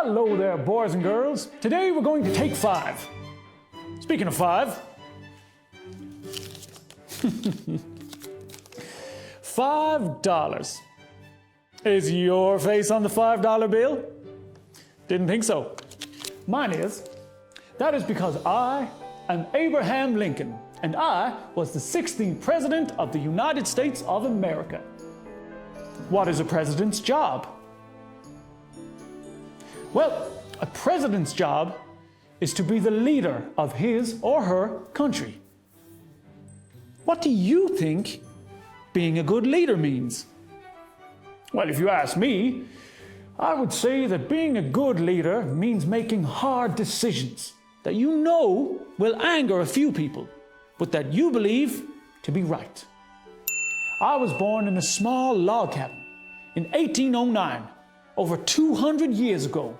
Hello there, boys and girls. Today we're going to take 5. Speaking of 5, $5. Is your face on the $5 bill? Didn't think so. Mine is. That is because I am Abraham Lincoln, and I was the 16th President of the United States of America. What is a president's job? Well, a president's job is to be the leader of his or her country. What do you think being a good leader means? Well, if you ask me, I would say that being a good leader means making hard decisions that you know will anger a few people, but that you believe to be right. I was born in a small log cabin in 1809, over 200 years ago.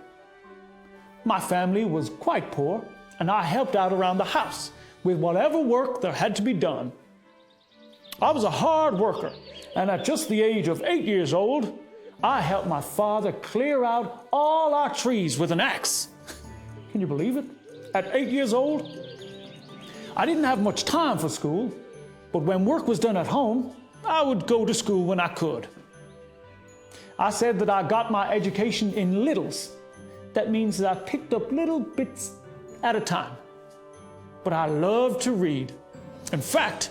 My family was quite poor, and I helped out around the house with whatever work there had to be done. I was a hard worker, and at just the age of 8 years old, I helped my father clear out all our trees with an axe. Can you believe it? At 8 years old? I didn't have much time for school, but when work was done at home, I would go to school when I could. I said that I got my education in littles. That means that I picked up little bits at a time. But I loved to read. In fact,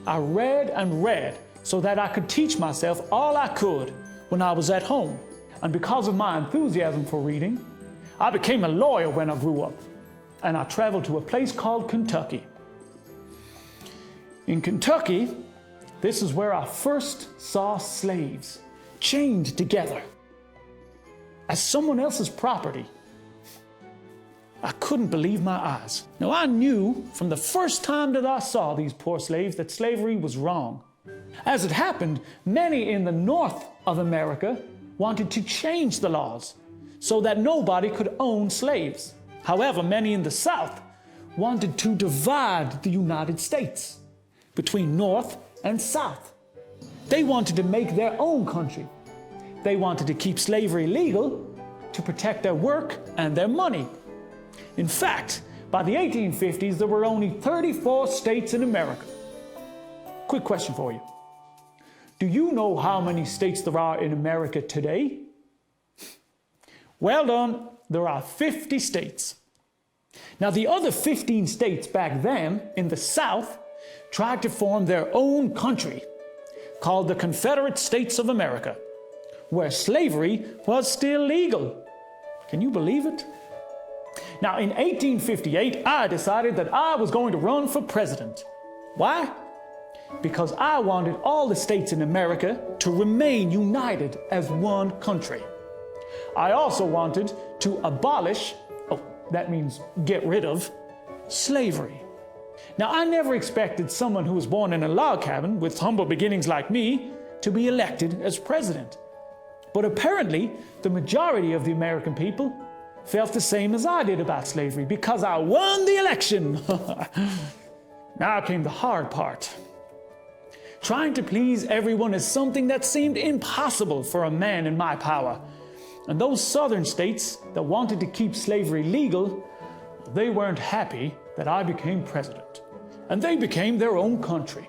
I read and read so that I could teach myself all I could when I was at home. And because of my enthusiasm for reading, I became a lawyer when I grew up. And I traveled to a place called Kentucky. In Kentucky, this is where I first saw slaves chained together as someone else's property. I couldn't believe my eyes. Now, I knew from the first time that I saw these poor slaves that slavery was wrong. As it happened, many in the north of America wanted to change the laws so that nobody could own slaves. However, many in the south wanted to divide the United States between north and south. They wanted to make their own country. They wanted to keep slavery legal to protect their work and their money. In fact, by the 1850s, there were only 34 states in America. Quick question for you. Do you know how many states there are in America today? Well done, there are 50 states. Now, the other 15 states back then in the South tried to form their own country called the Confederate States of America, where slavery was still legal. Can you believe it? Now, in 1858, I decided that I was going to run for president. Why? Because I wanted all the states in America to remain united as one country. I also wanted to abolish, that means get rid of, slavery. Now, I never expected someone who was born in a log cabin with humble beginnings like me to be elected as president. But apparently, the majority of the American people felt the same as I did about slavery because I won the election. Now came the hard part. Trying to please everyone is something that seemed impossible for a man in my power. And those southern states that wanted to keep slavery legal, they weren't happy that I became president. And they became their own country.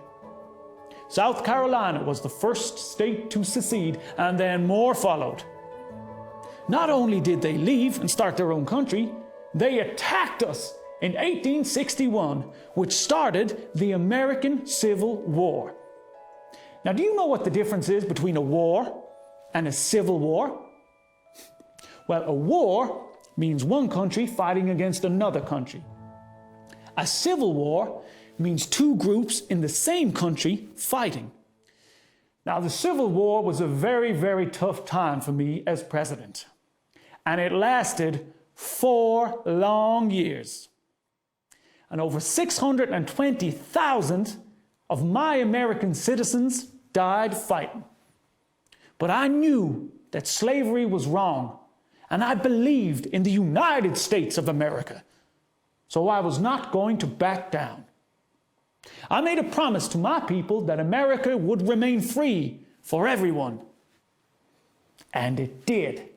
South Carolina was the first state to secede, and then more followed. Not only did they leave and start their own country, they attacked us in 1861, which started the American Civil War. Now, do you know what the difference is between a war and a civil war? Well, a war means one country fighting against another country. A civil war means two groups in the same country fighting. Now, the Civil War was a very, very tough time for me as president. And it lasted 4 long years. And over 620,000 of my American citizens died fighting. But I knew that slavery was wrong, and I believed in the United States of America. So I was not going to back down. I made a promise to my people that America would remain free for everyone. And it did.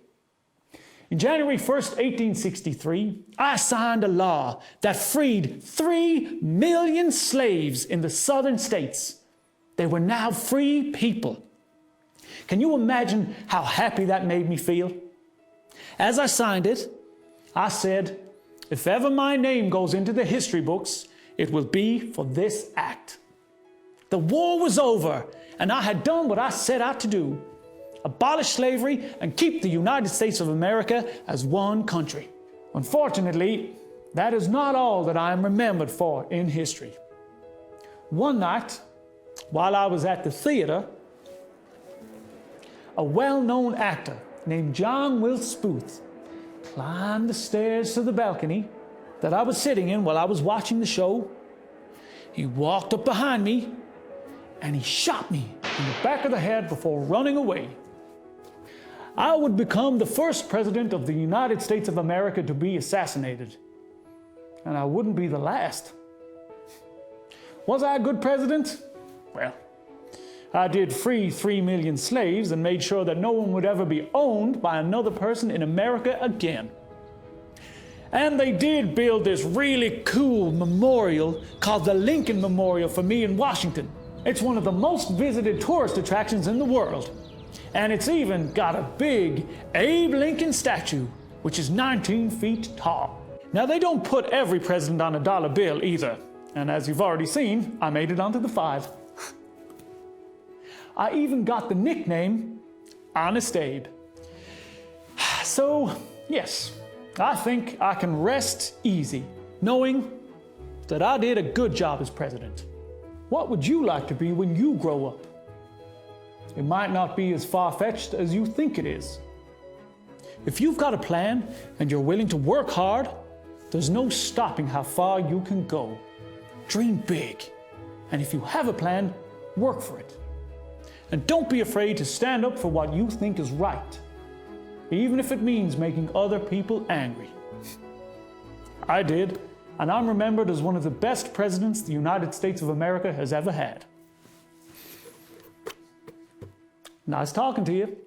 In January 1st, 1863, I signed a law that freed 3 million slaves in the southern states. They were now free people. Can you imagine how happy that made me feel? As I signed it, I said, if ever my name goes into the history books, it will be for this act. The war was over, and I had done what I set out to do: abolish slavery and keep the United States of America as one country. Unfortunately, that is not all that I am remembered for in history. One night, while I was at the theater, a well-known actor named John Wilkes Booth climbed the stairs to the balcony that I was sitting in while I was watching the show. He walked up behind me and he shot me in the back of the head before running away. I would become the first president of the United States of America to be assassinated, and I wouldn't be the last. Was I a good president? Well, I did free 3 million slaves and made sure that no one would ever be owned by another person in America again. And they did build this really cool memorial called the Lincoln Memorial for me in Washington. It's one of the most visited tourist attractions in the world. And it's even got a big Abe Lincoln statue, which is 19 feet tall. Now, they don't put every president on a dollar bill either. And as you've already seen, I made it onto the 5. I even got the nickname Honest Abe. So, yes, I think I can rest easy knowing that I did a good job as president. What would you like to be when you grow up? It might not be as far-fetched as you think it is. If you've got a plan and you're willing to work hard, there's no stopping how far you can go. Dream big. And if you have a plan, work for it. And don't be afraid to stand up for what you think is right, even if it means making other people angry. I did, and I'm remembered as one of the best presidents the United States of America has ever had. Nice talking to you.